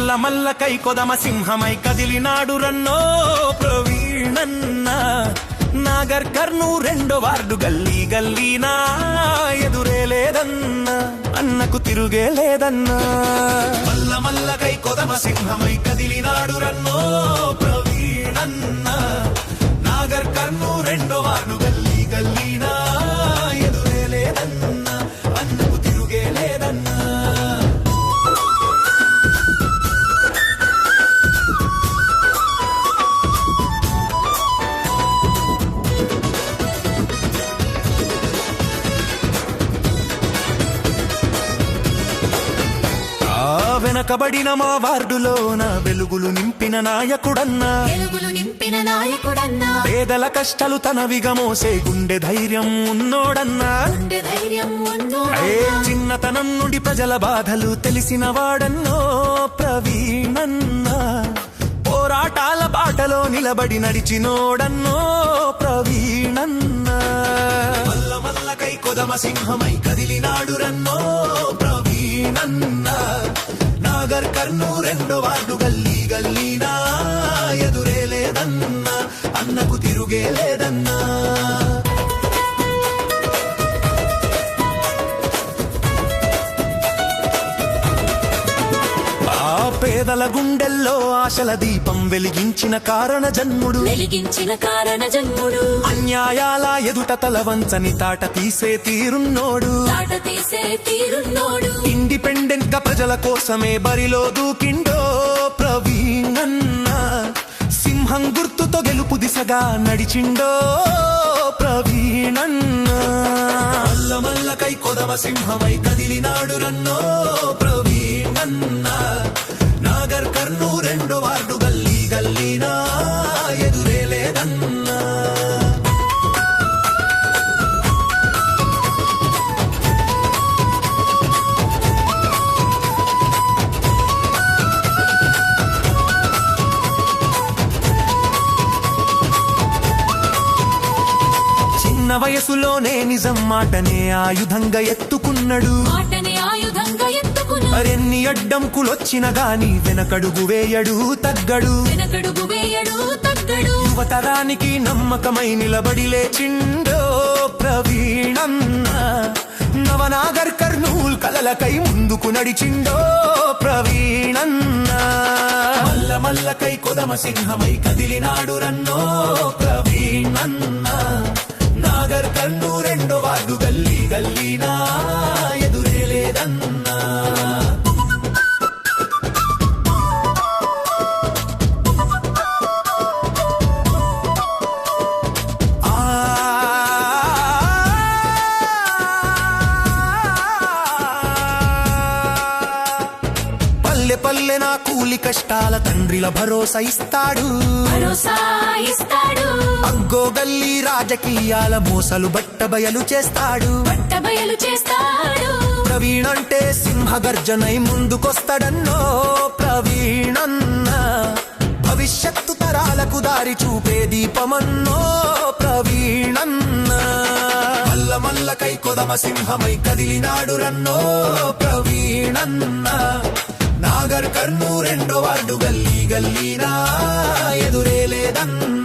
మల్ల మల్ల కై కొదమ సింహమై కదిలినాడు రన్నో ప్రవీణన్న. నాగర్ కర్నూల్ 2వ వార్డు గల్లీ గల్లీనా ఎదురే లేదన్నా, అన్నకు తిరుగే లేదన్నా. మల్ల మల్ల కై కొదమ సింహమై కదిలినాడు రన్నో ప్రవీణన్న. నాగర్ కర్నూల్ 2వ వార్డు గల్లీ గల్లీనా ఎదురే లేదన్నా, అన్నకు తిరుగే లేదన్నా. వెనకబడిన మా వార్డులోన వెలుగులు నింపిన నాయకుడన్నా, పేదల కష్టాలు తనవిగా మోసే గుండె ధైర్యం ఉన్నోడన్నా. చిన్నతనం నుండి ప్రజల బాధలు తెలిసిన వాడన్నో ప్రవీణన్నా. పోరాటాల బాటలో నిలబడి నడిచినోడన్నో ప్రవీణన్నా. మల్ల మల్ల కై కొదమ సింహమై కదిలినాడు రన్నో ప్రవీణన్నా. నాగర్ కర్నూల్ 2వ వార్డు గల్లీ గల్లీనా ఎదురే లేదన్నా, అన్నకు తిరుగే లేదన్నా. పేదల గుండెల్లో ఆశల దీపం వెలిగించిన కారణ జన్ముడు, అన్యాయాల ఎదుట తల వంచని తాట తీసే తీరున్నోడు. ఇండిపెండెంట్ గా ప్రజల కోసమే బరిలో దూకిండో ప్రవీణన్న. సింహం గుర్తుతో గెలుపు దిశగా నడిచిండో ప్రవీణన్న. మల్ల మల్ల కై కొదమ సింహమై కదిలినాడు రన్నో ప్రవీణన్న. నాగర్ కర్నూల్ 2వ వార్డు గల్లీ గల్లీనా ఎదురే లేదన్నా. చిన్న వయసులోనే నిజం మాటనే ఆయుధంగా ఎత్తుకున్నాడు. మరెన్ని అడ్డంకులొచ్చిన గాని వెనకడుగు వేయడు తగ్గడు. యువతరానికి నమ్మకమై నిలబడి లేచిండో ప్రవీణన్న. నవనాగర్ కర్నూల్ కలలకై ముందుకు నడిచిండో ప్రవీణన్న. మల్ల మల్ల కై కొదమ సింహమై కదిలినాడు రన్నో ప్రవీణన్న. నాగర్ కర్నూల్ 2వ వార్డు గల్లీ గల్లీనా ఎదురే లేదన్నా. పల్లె పల్లె నా కూలి కష్టాల తండ్రిల భరోసా ఇస్తాడు. అగ్గో గల్లీ రాజకీయాల మోసలు బట్టబయలు చేస్తాడు. ప్రవీణంటే సింహ గర్జనై ముందుకొస్తాడన్నో ప్రవీణన్న. భవిష్యత్తు తరాలకు దారి చూపే దీపమన్నో ప్రవీణన్న. మల్ల మల్ల కై కొదమ సింహమై కదిలినాడు రన్నో ప్రవీణన్న. నాగర్ కర్నూల్ 2వ వార్డు గల్లీ గల్లీనా ఎదురే లేదన్నా.